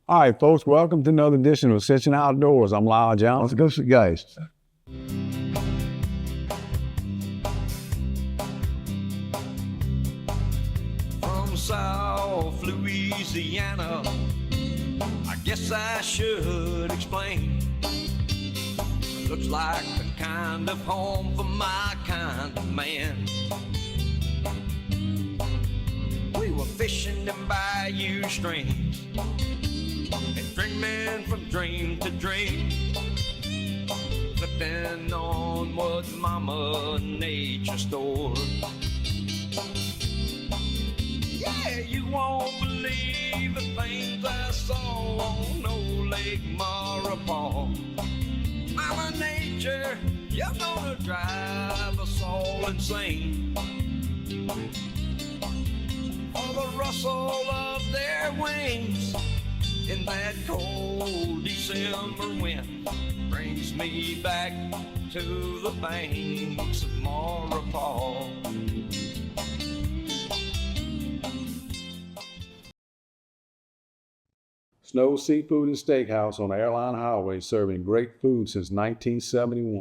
All right, folks, welcome to another edition of Ascension Outdoors. I'm Lyle Johnson. Let's go, guys. From South Louisiana, I guess I should explain. Looks like the kind of home for my kind of man. We were fishing them bayou streams and dreaming from dream to dream, flipping on what Mama Nature stored. Yeah, you won't believe the things I saw on old Lake Maurepas. Mama Nature, you're gonna drive us all insane. For the rustle of their wings in that cold December wind brings me back to the banks of Maurepas. Snow's Seafood and Steakhouse on Airline Highway, serving great food since 1971.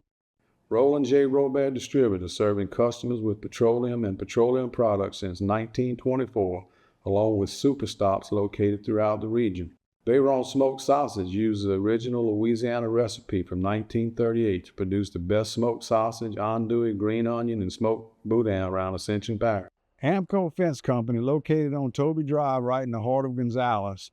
Roland J. Robert Distributor, serving customers with petroleum and petroleum products since 1924, along with super stops located throughout the region. Bayron Smoked Sausage uses the original Louisiana recipe from 1938 to produce the best smoked sausage, andouille, green onion, and smoked boudin around Ascension Parish. Amco Fence Company, located on Toby Drive right in the heart of Gonzales,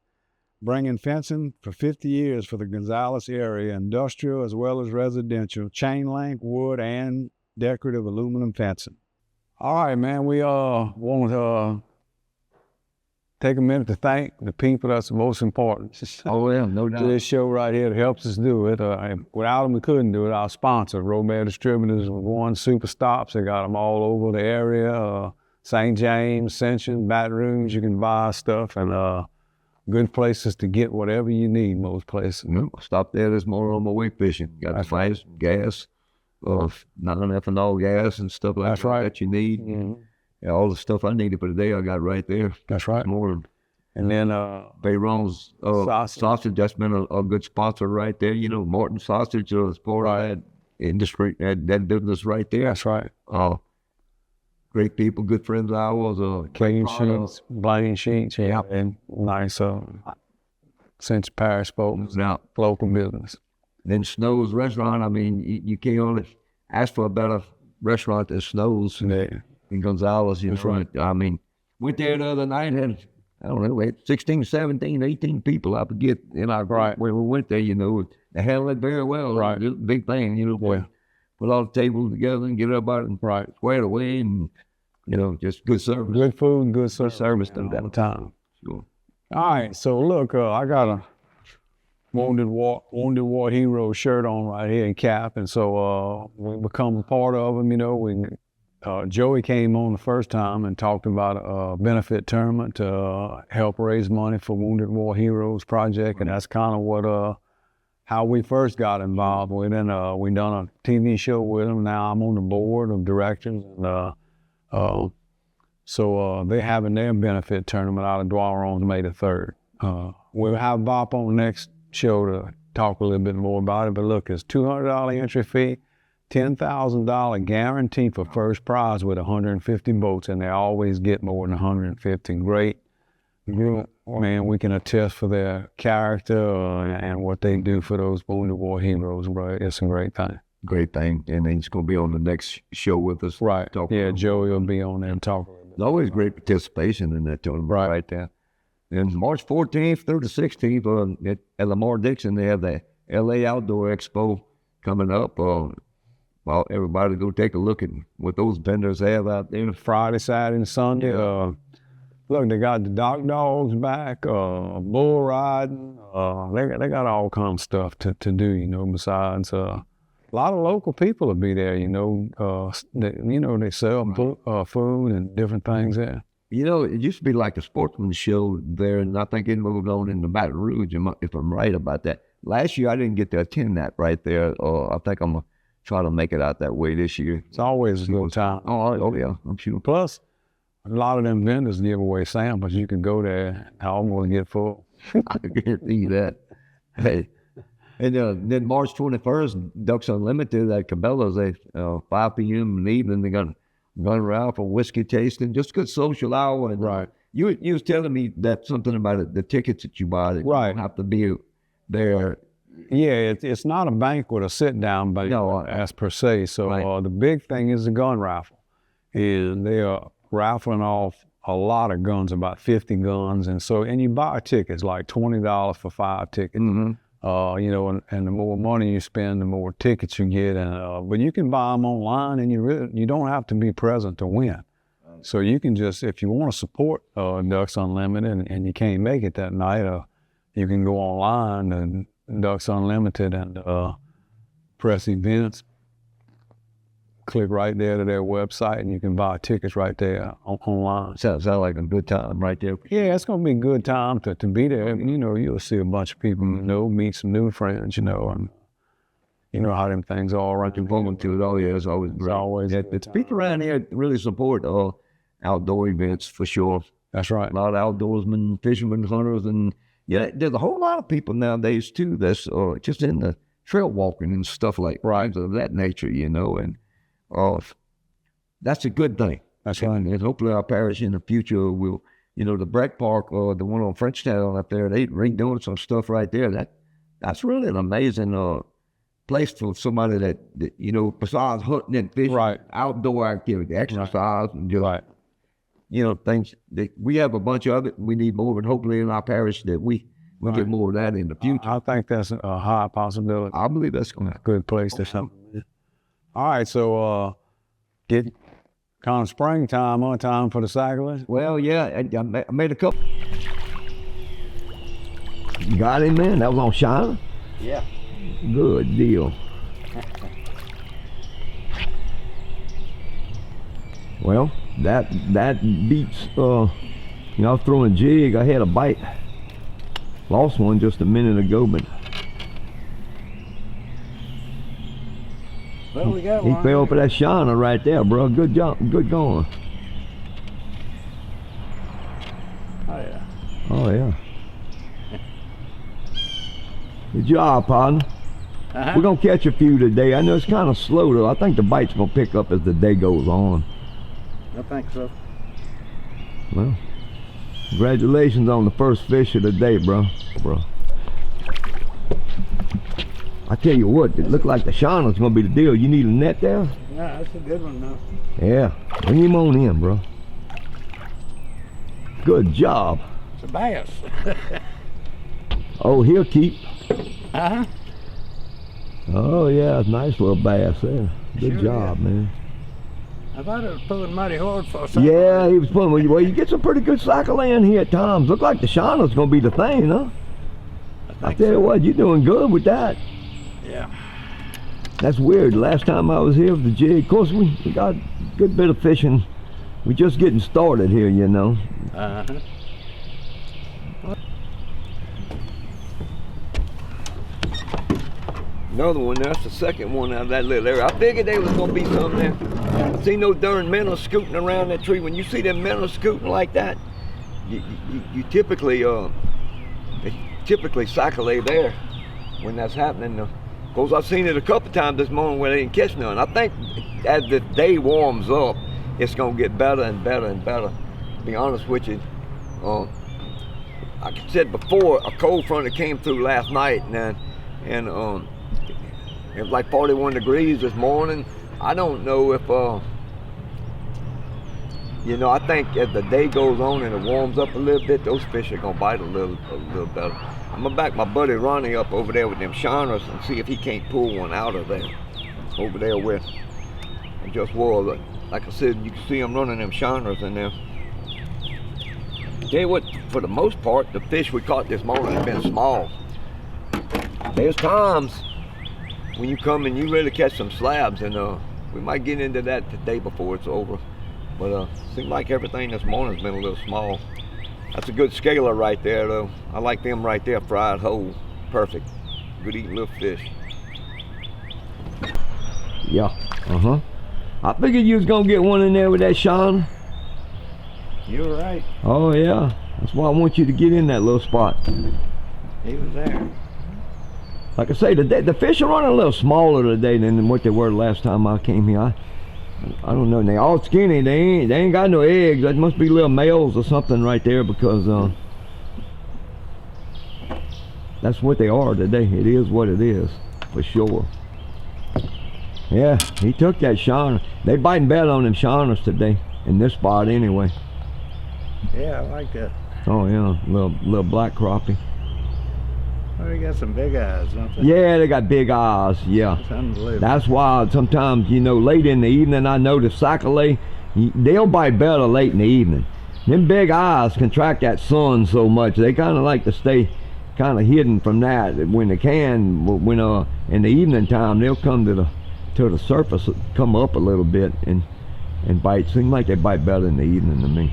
bringing fencing for 50 years for the Gonzales area, industrial as well as residential, chain link, wood, and decorative aluminum fencing. All right, man, we want to take a minute to thank the people that's the most important. Oh, yeah, no doubt. To this show right here that helps us do it. Without them, we couldn't do it. Our sponsor, Robert Distributors, one super stops. They got them all over the area. St. James, Ascension, Baton Rouge, you can buy stuff, and good places to get whatever you need, most places. Stop there this morning on my way fishing. Got the flights, gas, non-ethanol gas and stuff like that that you need. Mm-hmm. Yeah, all the stuff I needed for the day I got right there. That's right. More. And then Bayron's sausage, that's been a good sponsor right there. You know, Morton Sausage, that industry, that business right there. That's right. Great people, good friends of ours. Clean sheets, blank sheets, yeah, and nice Ascension Parish folks, local business. Then Snow's Restaurant, I mean, you can't only ask for a better restaurant than Snow's in Gonzales. You know, right. I mean, went there the other night, had, I don't know, 16, 17, 18 people, I forget, in our group when we went there, you know. They handled it very well. Right. It was a big thing, you know. Yeah. Put all the tables together and get everybody squared away, and you know, just good service. Good food and good service all the time. Sure. All right, so look, I got a Wounded War Hero shirt on right here and cap, and so we become a part of them. You know, Joey came on the first time and talked about a benefit tournament to help raise money for Wounded War Heroes project, and that's kind of what how we first got involved with it. We done a TV show with them. Now I'm on the board of directors, and so they're having their benefit tournament out of Dwaron on May the 3rd. We'll have Bob on the next show to talk a little bit more about it, but look, it's $200 entry fee, $10,000 guarantee for first prize with 150 boats, and they always get more than 150. Great group. Man, we can attest for their character and what they do for those Wounded War Heroes, bro. It's a great thing. Great thing, and he's going to be on the next show with us. Right. Yeah, Joey will be on there and talk. There's always great participation in that tournament right there. And March 14th through the 16th at Lamar Dixon, they have the LA Outdoor Expo coming up. Well, everybody go take a look at what those vendors have out there. Friday, Saturday, and Sunday. Yeah. Look, they got the dock dogs back, bull riding. They got all kinds of stuff to do, you know, besides a lot of local people will be there, you know. They sell food and different things there. You know, it used to be like a sportsman's show there, and I think it moved on into Baton Rouge, if I'm right about that. Last year, I didn't get to attend that right there. I think I'm going to try to make it out that way this year. It's always a good time. Oh yeah, I'm sure. Plus, a lot of them vendors give away samples. You can go there and almost get full. I guarantee you that. Hey. And then March 21st, Ducks Unlimited at Cabela's at 5 p.m. in the evening. They got gun raffle, whiskey tasting, just a good social hour. And, Right. You was telling me that something about it, the tickets that you buy that Right. you don't have to be there. Yeah, it's not a banquet or sit down banquet No, as per se. So right. the big thing is the gun raffle. Is they are raffling off a lot of guns, about 50 guns, and you buy tickets like $20 for 5 tickets. Mm-hmm. You know, and the more money you spend, the more tickets you get. And but you can buy them online, and you don't have to be present to win. So you can just, if you want to support Ducks Unlimited and you can't make it that night, you can go online and Ducks Unlimited and press events. Click right there to their website, and you can buy tickets right there online. Sounds like a good time right there. Yeah, it's gonna be a good time to be there. You know, you'll see a bunch of people, you know, meet some new friends, you know, and you know how them things all run. Looking forward to it. Oh yeah, it's always great. It's always a It's people around here really support outdoor events for sure. That's right. A lot of outdoorsmen, fishermen, hunters, and yeah, there's a whole lot of people nowadays too that's just in the trail walking and stuff like things of that nature, you know, and that's a good thing. That's right. And hopefully our parish in the future will, you know, the Breck Park or the one on Frenchtown up there, they redoing some stuff right there. That's really an amazing place for somebody that you know, besides hunting and fishing, Right. outdoor activity, exercise, and just, Right. you know, things that we have a bunch of it. We need more, and hopefully in our parish that we'll get more of that in the future. I think that's a high possibility. I believe that's going to happen. Good place to something. All right, so get kind of springtime, time for the Sac-a-lait. Well, yeah, I made a couple. You got him, man? That was on Shiner? Yeah. Good deal. Well, that beats, you know, I was throwing a jig. I had a bite. Lost one just a minute ago, but Well, we got he one. fell for that Shiner right there, bro. Good job. Good going. Oh, yeah. Oh, yeah. Good job, partner. Uh-huh. We're going to catch a few today. I know it's kind of slow, though. I think the bite's going to pick up as the day goes on. I think so. Well, congratulations on the first fish of the day, bro. I tell you what, it looked like the Shiner's going to be the deal. You need a net there? Yeah, that's a good one, though. Yeah. Bring him on in, bro. Good job. It's a bass. Oh, he'll keep. Uh-huh. Oh, yeah, nice little bass there. Good Sure job, man. I thought it was pulling mighty hard for a second. Yeah, he was pulling. Well, you get some pretty good Sac-a-lait in here at times. Look like the Shiner's going to be the thing, huh? I tell you what, you're doing good with that. Yeah. That's weird. Last time I was here with the jig, of course, we got a good bit of fishing. We're just getting started here, you know. Uh-huh. Another one, that's the second one out of that little area. I figured there was gonna be some there. I see no darn minnows scooting around that tree. When you see them minnows scooting like that, you typically Sac-a-lait there when that's happening. Of course, I've seen it a couple times this morning where they didn't catch none. I think as the day warms up, it's gonna get better and better and better. To be honest with you, like I said before, a cold front that came through last night, and it was like 41 degrees this morning. I don't know if, you know, I think as the day goes on and it warms up a little bit, those fish are gonna bite a little better. I'm gonna back my buddy Ronnie up over there with them Shiners and see if he can't pull one out of there. Over there where I just was. Like I said, you can see him running them Shiners in there. Tell you what, for the most part, the fish we caught this morning have been small. There's times when you come and you really catch some slabs, and we might get into that today before it's over. But seems like everything this morning's been a little small. That's a good scaler right there, though. I like them right there, fried whole. Perfect. Good eating little fish. Yeah, uh-huh. I figured you was gonna get one in there with that Shiner. You're right. Oh, yeah. That's why I want you to get in that little spot. He was there. Like I say, the fish are running a little smaller today than what they were the last time I came here. I don't know. And they all skinny. They ain't got no eggs. That must be little males or something right there, because that's what they are today. It is what it is, for sure. Yeah, he took that shiner. They biting better on them shiners today in this spot anyway. Yeah, I like that. Oh yeah, little black crappie. Oh, they got some big eyes, don't they? Yeah, they got big eyes. Yeah. It's unbelievable. That's why sometimes, you know, late in the evening, I notice Sac-a-lait, they'll bite better late in the evening. Them big eyes contract that sun so much. They kind of like to stay kind of hidden from that when they can. When in the evening time, they'll come to the surface, come up a little bit and bite. Seems like they bite better in the evening to me.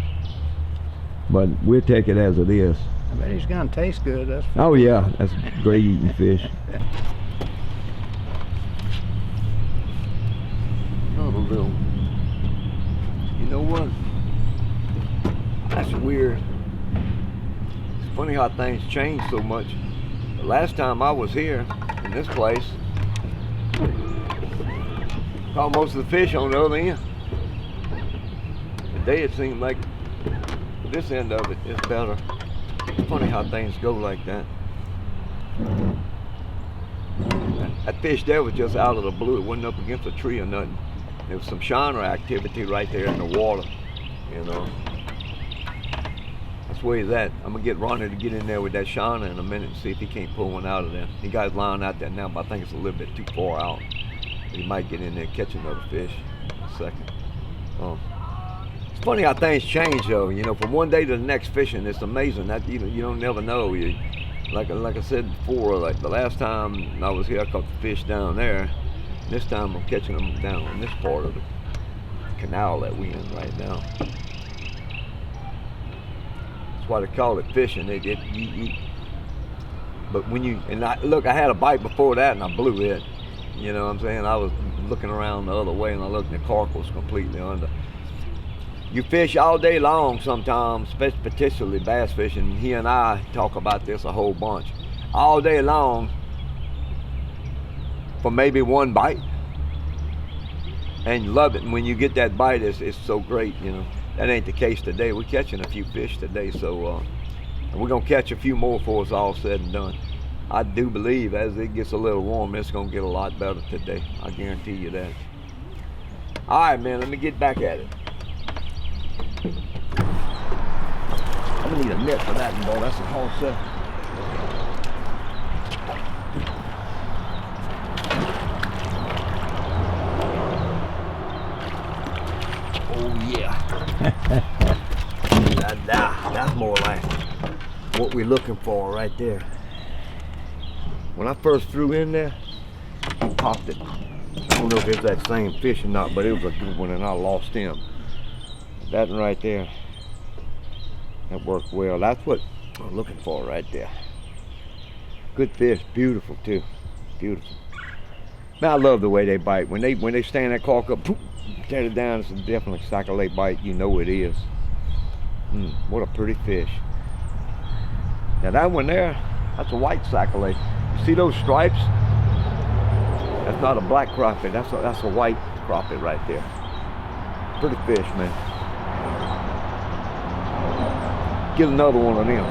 But we'll take it as it is. I bet he's gonna taste good. That's Oh yeah, that's great eating fish. Another little. You know what? That's weird. It's funny how things change so much. The last time I was here in this place, caught most of the fish on the other end. Today it seemed like this end of it is better. It's funny how things go like that. That fish there was just out of the blue. It wasn't up against a tree or nothing. There was some shiner activity right there in the water, you know. That's where he's at. I'm gonna get Ronnie to get in there with that shiner in a minute and see if he can't pull one out of there. He got his line out there now, but I think it's a little bit too far out. He might get in there and catch another fish in a second. It's funny how things change though, you know, from one day to the next fishing. It's amazing that you don't never know. Like I said before, like the last time I was here, I caught the fish down there. This time I'm catching them down in this part of the canal that we in right now. That's why they call it fishing. But when you, look, I had a bite before that and I blew it. You know what I'm saying? I was looking around the other way and I looked and the cork was completely under. You fish all day long sometimes, particularly bass fishing. He and I talk about this a whole bunch. All day long for maybe one bite. And you love it. And when you get that bite, it's so great, you know. That ain't the case today. We're catching a few fish today, so and we're gonna catch a few more before it's all said and done. I do believe as it gets a little warmer, it's gonna get a lot better today. I guarantee you that. All right, man, let me get back at it. I'm gonna need a net for that one, boy. That's a whole set. Oh yeah. That's more like what we're looking for right there. When I first threw in there, I popped it. I don't know if it's that same fish or not, but it was a good one and I lost him. That one right there, that worked well. That's what I'm looking for right there. Good fish, beautiful too, beautiful. Man, I love the way they bite. When they stand that cork up, poof, tear it down, it's definitely Sac-a-lait bite. You know it is. What a pretty fish. Now that one there, that's a white Sac-a-lait. You see those stripes? That's not a black crappie. That's a white crappie right there. Pretty fish, man. Get another one of them.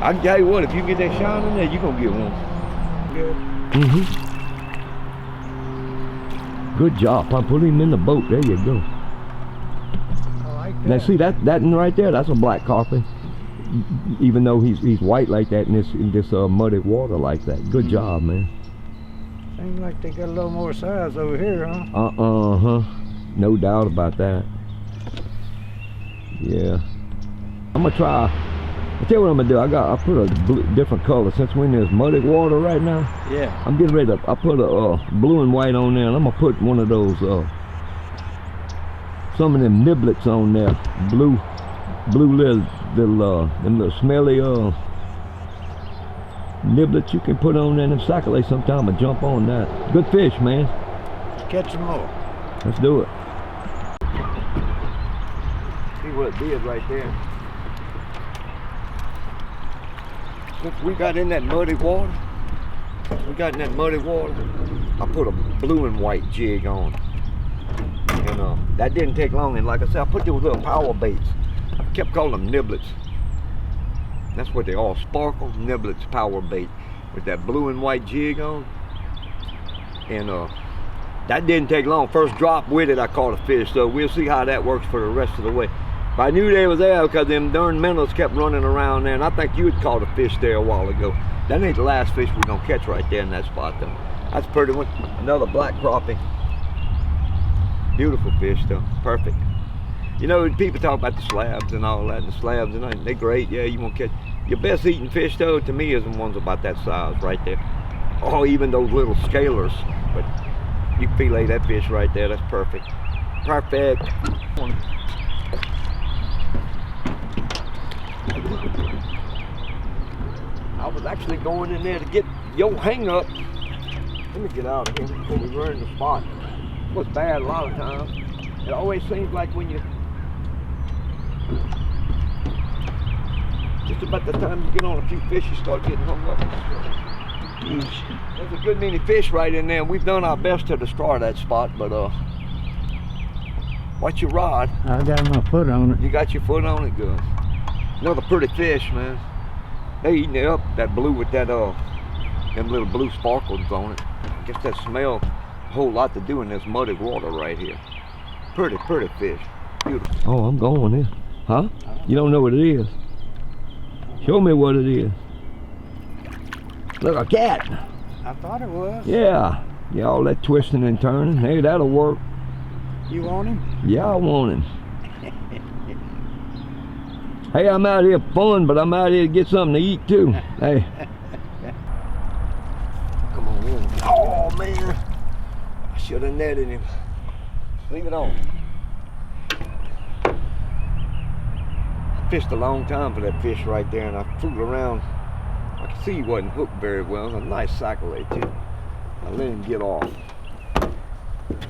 I can tell you what, if you get that shine in there, you're gonna get one. Good job. I put him in the boat. There you go. I like that. Now see that one right there? That's a black crappie. Even though he's white like that in this muddy water like that. Good job, man. Seems like they got a little more size over here, huh? Uh-huh. No doubt about that. Yeah. I'm gonna try. I'll tell you what I'm gonna do. I put a different color since we're in this muddy water right now. Yeah. I'm getting ready to. I put a blue and white on there, and I'm gonna put one of those some of them niblets on there. Blue little them little smelly niblets you can put on there in them Sac-a-lait sometime and jump on that. Good fish, man. Let's catch some more. Let's do it. See what it did right there. since we got in that muddy water, I put a blue and white jig on. And that didn't take long. And like I said, I put those little power baits. I kept calling them niblets. That's what they are, sparkle niblets power bait with that blue and white jig on. And that didn't take long. First drop with it, I caught a fish. So we'll see how that works for the rest of the way. But I knew they was there because them darn minnows kept running around there. And I think you had caught a fish there a while ago. That ain't the last fish we're gonna catch right there in that spot though. That's pretty one. Another black crappie. Beautiful fish though, perfect. You know, people talk about the slabs and all that, and the slabs, and they're great. Yeah, you won't catch. Your best eating fish though, to me, is the ones about that size right there. Oh, even those little scalers. But you fillet that fish right there, that's perfect. Perfect. I was actually going in there to get your hang up. Let me get out of here before we run the spot. It was bad a lot of times. It always seems like when you, just about the time you get on a few fish, you start getting hung up. There's a good many fish right in there. We've done our best to destroy that spot, but watch your rod. I got my foot on it. You got your foot on it, good. Another pretty fish, man. They eating it up, that blue with that them little blue sparkles on it. I guess that smell a whole lot to do in this muddy water right here. Pretty fish. Beautiful. Oh, I'm going in. Huh? You don't know what it is? Show me what it is. Look, a cat. I thought it was. Yeah. Yeah, all that twisting and turning. Hey, that'll work. You want him? Yeah, I want him. Hey, I'm out here for fun, but I'm out here to get something to eat too. Hey. Come on in. Oh, man. I should have netted him. Leave it on. I fished a long time for that fish right there, and I fooled around. I could see he wasn't hooked very well. It was a nice Sac-a-lait too. I let him get off.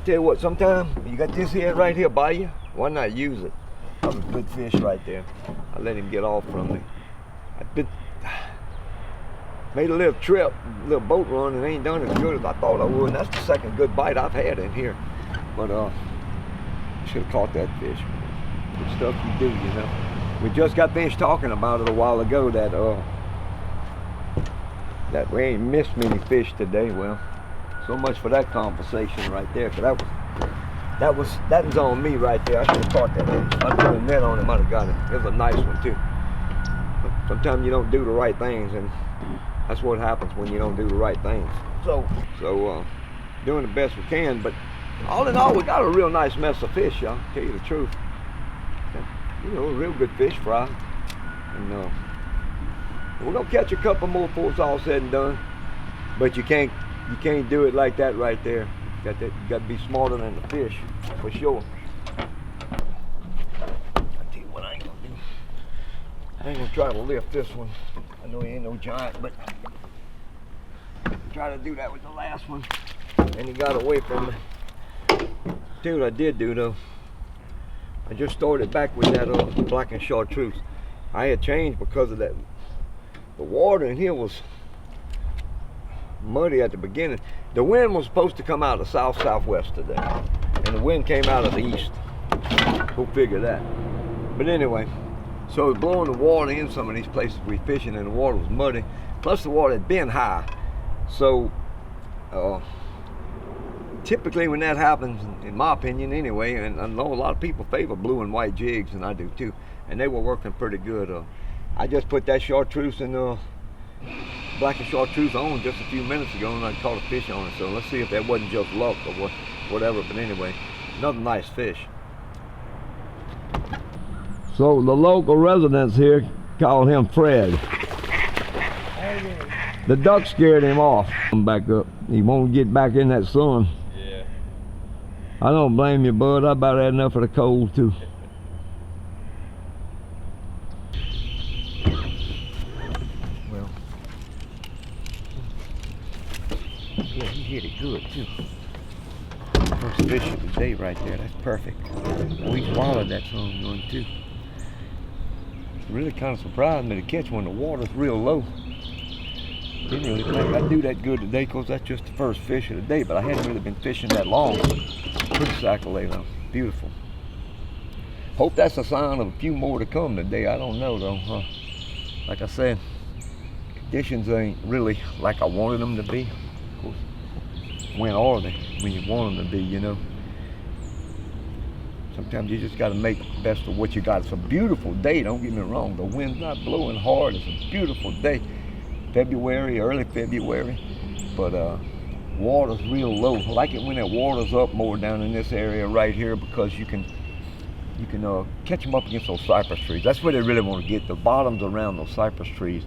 Tell you what, sometime you got this here right here by you, why not use it? That was a good fish right there. I let him get off from me. Made a little trip, a little boat run, and ain't done as good as I thought I would. And that's the second good bite I've had in here. But should have caught that fish. Good stuff you do, you know. We just got finished talking about it a while ago that we ain't missed many fish today. Well, so much for that conversation right there. Cause that was on me right there. I should have caught that one. I put a net on it, might have got it. It was a nice one too. But sometimes you don't do the right things, and that's what happens when you don't do the right things. So doing the best we can, but all in all, we got a real nice mess of fish, y'all. Tell you the truth. You know, a real good fish fry. And we're gonna catch a couple more before it's all said and done. But you can't do it like that right there. You got to be smarter than the fish, for sure. I'll tell you what I ain't gonna do. I ain't gonna try to lift this one. I know he ain't no giant, but try to do that with the last one, and he got away from me. Tell you what I did do though. I just started back with that black and chartreuse. I had changed because of that. The water in here was muddy at the beginning. The wind was supposed to come out of south-southwest today, and the wind came out of the east. Go figure that. But anyway, so it was blowing the water in some of these places we fishing, and the water was muddy. Plus the water had been high. So typically when that happens, in my opinion anyway, and I know a lot of people favor blue and white jigs, and I do too, and they were working pretty good. I just put that chartreuse and black and chartreuse on just a few minutes ago, and I caught a fish on it. So let's see if that wasn't just luck or whatever. But anyway, another nice fish. So the local residents here call him Fred. The duck scared him off. Come back up. He won't get back in that sun. Yeah. I don't blame you, bud. I about had enough of the cold too. Well, yeah, he hit it good too. First fish of the day right there. That's perfect. We swallowed that some one too. Really kind of surprised me to catch when the water's real low. Didn't really think I'd do that good today because that's just the first fish of the day, but I hadn't really been fishing that long. Pretty Sac-a-lait though, beautiful. Hope that's a sign of a few more to come today. I don't know though, huh? Like I said, conditions ain't really like I wanted them to be. Of course, when are they? When you want them to be, you know. Sometimes you just got to make the best of what you got. It's a beautiful day, don't get me wrong. The wind's not blowing hard. It's a beautiful day. February, early February, but water's real low. I like it when that water's up more down in this area right here because you can catch them up against those cypress trees. That's where they really want to get. The bottoms around those cypress trees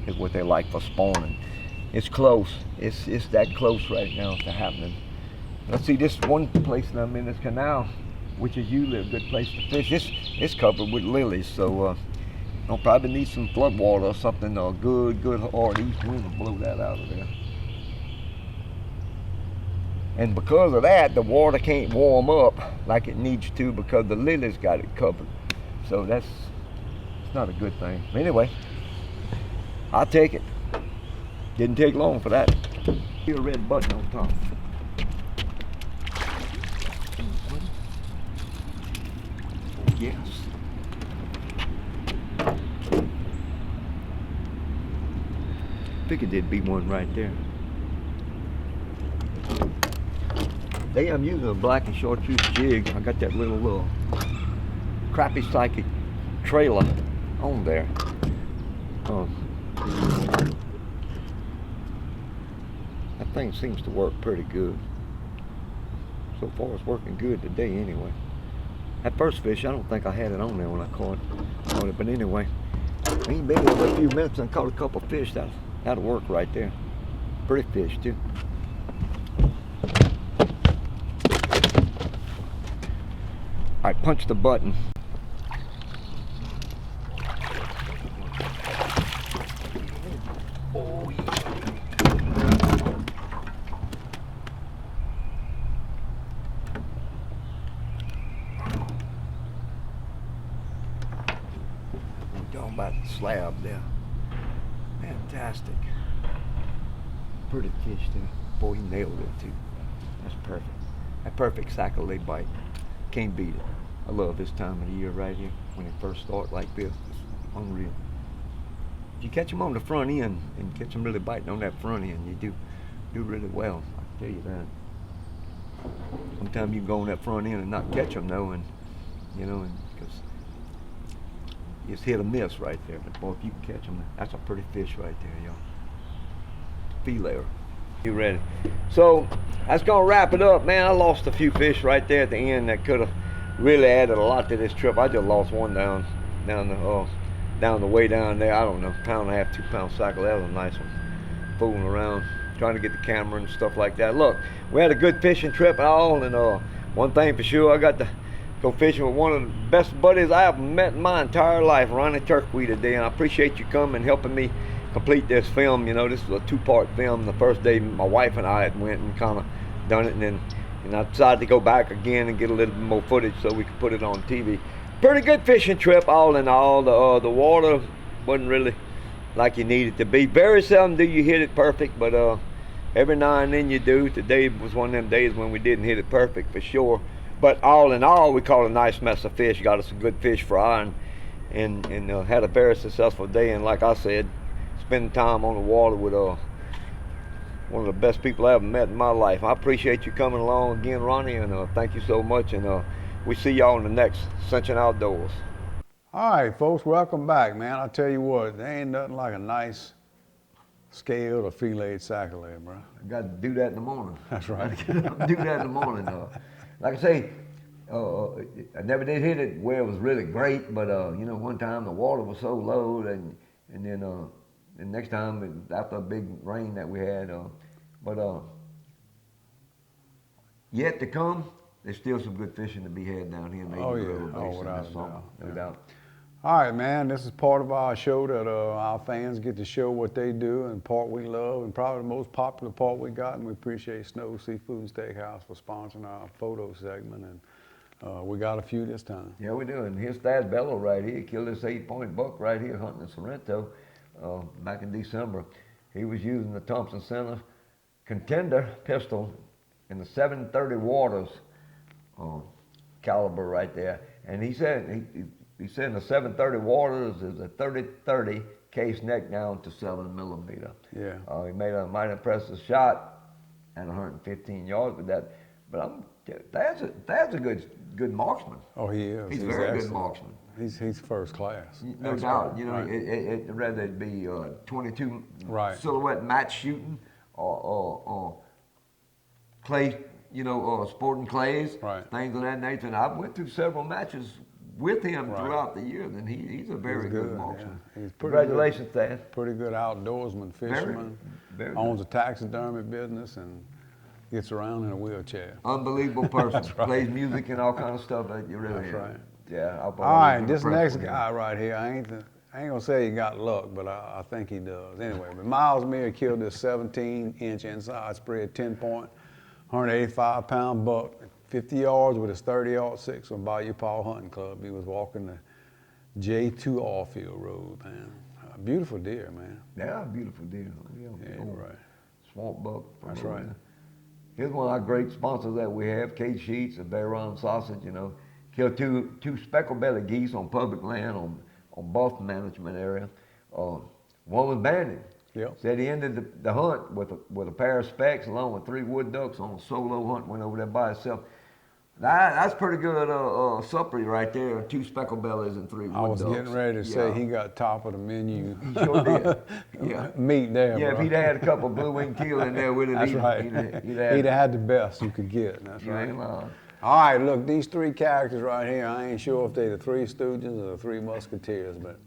is what they like for spawning. It's close. It's that close right now to happening. Let's see, this one place that I'm in, this canal, which is usually a good place to fish. It's covered with lilies, so I'll probably need some flood water or something, or good hard east wind to blow that out of there. And because of that, the water can't warm up like it needs to because the lilies got it covered. So it's not a good thing. Anyway, I'll take it. Didn't take long for that. See a red button on top. Yes. Figured there'd be one right there. Today I'm using a black and chartreuse jig. I got that little crappie psychic trailer on there. That thing seems to work pretty good. So far it's working good today anyway. That first fish, I don't think I had it on there when I caught it, but anyway, I ain't been here for a few minutes and I caught a couple fish. That'll work right there. Pretty fish too. All right, punch the button. Oh yeah. Talking about the slab there. Fantastic. Pretty fish there. Boy, he nailed it too. That's perfect. That perfect Sac-a-lait bite. Can't beat it. I love this time of the year right here when it first starts like this. It's unreal. If you catch them on the front end and catch them really biting on that front end, you do really well. I can tell you that. Sometimes you can go on that front end and not catch them though, and because it's hit or miss right there. But boy, if you can catch them, that's a pretty fish right there, y'all. Filet. You ready? So that's gonna wrap it up, man. I lost a few fish right there at the end that could have really added a lot to this trip. I just lost one down the way down there. I don't know, 1.5 pound, 2 pound Sac-a-lait. That was a nice one. Fooling around, trying to get the camera and stuff like that. Look, we had a good fishing trip and all, and one thing for sure, I got to go fishing with one of the best buddies I ever met in my entire life, Ronnie Turkey, today, and I appreciate you coming and helping me complete this film. This was a 2-part film. The first day my wife and I had went and kind of done it, and then I decided to go back again and get a little bit more footage so we could put it on TV. Pretty good fishing trip all in all. The water wasn't really like you need it to be. Very seldom do you hit it perfect, but every now and then you do. Today was one of them days when we didn't hit it perfect for sure. But all in all, we caught a nice mess of fish. Got us a good fish fry and had a very successful day. And like I said, spending time on the water with one of the best people I ever met in my life. I appreciate you coming along again, Ronnie, and thank you so much. And we see y'all in the next Ascension Outdoors. All right, folks, welcome back, man. I tell you what, there ain't nothing like a nice scaled or filleted Sac-a-lait, bro. I got to do that in the morning. That's right. Do that in the morning. Like I say, I never did hit it where it was really great, but one time the water was so low, and then the next time after a big rain that we had, but yet to come, there's still some good fishing to be had down here in the Grove Basin this summer, no doubt. All right, man, this is part of our show that our fans get to show what they do, and part we love, and probably the most popular part we got, and we appreciate Snow Seafood and Steakhouse for sponsoring our photo segment, and we got a few this time. Yeah, we do, and here's Thad Bello right here. He killed this 8-point buck right here hunting in Sorrento back in December. He was using the Thompson Center Contender pistol in the 730 Waters caliber right there. And he said he said the 730 Waters is a 30-30 case neck down to 7mm. Yeah. He made a mighty impressive shot at 115 yards with that. But Dad's a good marksman. Oh, he is. He's a very good excellent. marksman. He's first class. No Expert. doubt. You know, Right. rather it be 22 Right. silhouette match shooting or clay, sporting clays, Right. things of that nature. And I went through several matches with him Right. throughout the years, and he's a very He's good good, marksman. yeah. He's pretty Congratulations, Dad. Pretty good outdoorsman, fisherman. Very owns a taxidermy business and gets around in a wheelchair. Unbelievable person. That's right. Plays music and all kind of stuff. You really That's right. Yeah. All right, this next guy right here, I ain't gonna say he got luck, but I think he does. Anyway, but Miles Mears killed this 17-inch inside spread 10-point, 185-pound buck, 50 yards with his 30-06 on Bayou Paul Hunting Club. He was walking the J2 Allfield Road, man. A beautiful deer, man. Yeah, beautiful deer. Yeah, you're right. Swamp buck. That's right. Here's one of our great sponsors that we have, Kate Sheets of Bayron Sausage. Killed two speckle-bellied geese on public land on Boston Management area. One was banded. Yep. Said he ended the hunt with a pair of specks along with 3 wood ducks on a solo hunt. Went over there by himself. That's pretty good supper right there. 2 speckle bellies and 3 wood ducks. I was getting ready to say he got top of the menu. He sure did. Yeah. Meat there, Yeah, bro. if he'd had a couple blue wing teal in there with it, That's right. he'd He'd have had the best you could get. That's You right. ain't lying. All right, look, these 3 characters right here, I ain't sure if they're the 3 Stooges or the 3 Musketeers, but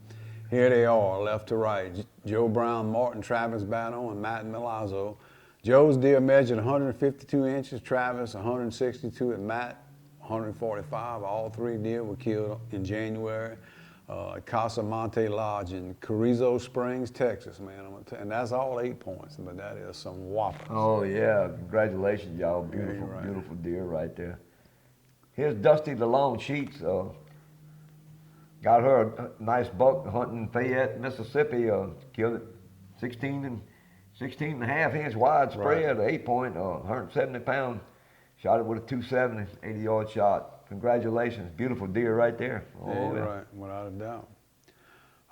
here they are, left to right. Joe Brown, Martin, Travis Battle, and Matt Milazzo. Joe's deer measured 152 inches, Travis 162, and Matt 145. All 3 deer were killed in January at Casa Monte Lodge in Carrizo Springs, Texas, man. And that's all 8 points, but that is some whoppers. Oh, yeah. Congratulations, y'all. Beautiful, you're right. beautiful deer right there. Here's Dusty the Long Sheets. Got her a nice buck hunting in Fayette, Mississippi. Killed it 16 and a half inch wide spread, 8-point, 170 pounds. Shot it with a 270, 80-yard shot. Congratulations. Beautiful deer right there. Yeah, you're right, without a doubt.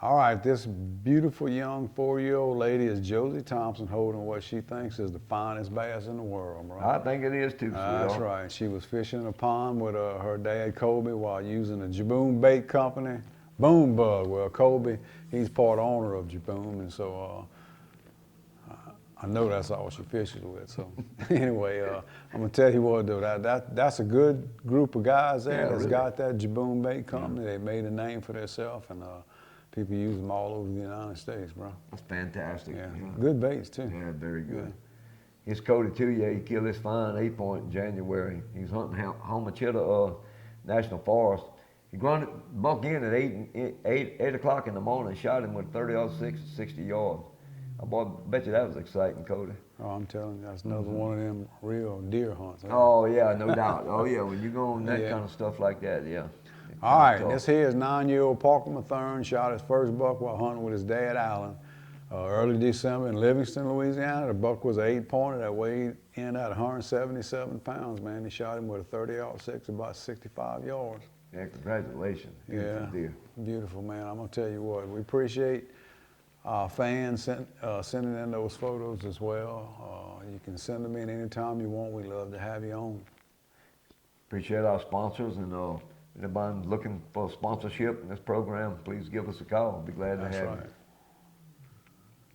All right, this beautiful young 4-year-old lady is Josie Thompson holding what she thinks is the finest bass in the world, bro. I think it is too, That's sweetheart. right. She was fishing in a pond with her dad, Kobe, while using a Jaboom bait company, Boom Bug. Well, Kobe, he's part owner of Jaboom, and so I know that's all she fishes with. So anyway, I'm gonna tell you what, though, that's a good group of guys there that's really. got that Jaboom bait company. They made a name for themselves, and people use them all over the United States, bro. That's fantastic. Yeah, good baits too. Yeah, very good. Here's Cody too. Yeah, he killed this fine 8-point in January. He was hunting Homachita National Forest. He grounded buck in at 8 o'clock in the morning. Shot him with 30-06 at 60 yards. I bet you that was exciting, Cody. Oh, I'm telling you, that's another one of them real deer hunts. Huh? Oh yeah, no doubt. Oh yeah, when you go on that Yeah. kind of stuff like that, yeah. All right, this here is 9-year-old Parker Mathern, shot his first buck while hunting with his dad, Alan, early December in Livingston, Louisiana. The buck was an 8-pointer that weighed in at 177 pounds, man. He shot him with a 30-06, about 65 yards. Yeah, congratulations. Yeah, Deer. beautiful, man. I'm gonna tell you what, we appreciate our fans sending in those photos as well. You can send them in anytime you want. We love to have you on. Appreciate our sponsors, and anybody looking for sponsorship in this program, please give us a call. Be glad to That's have right. you.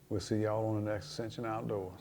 We'll see y'all on the next Ascension Outdoors.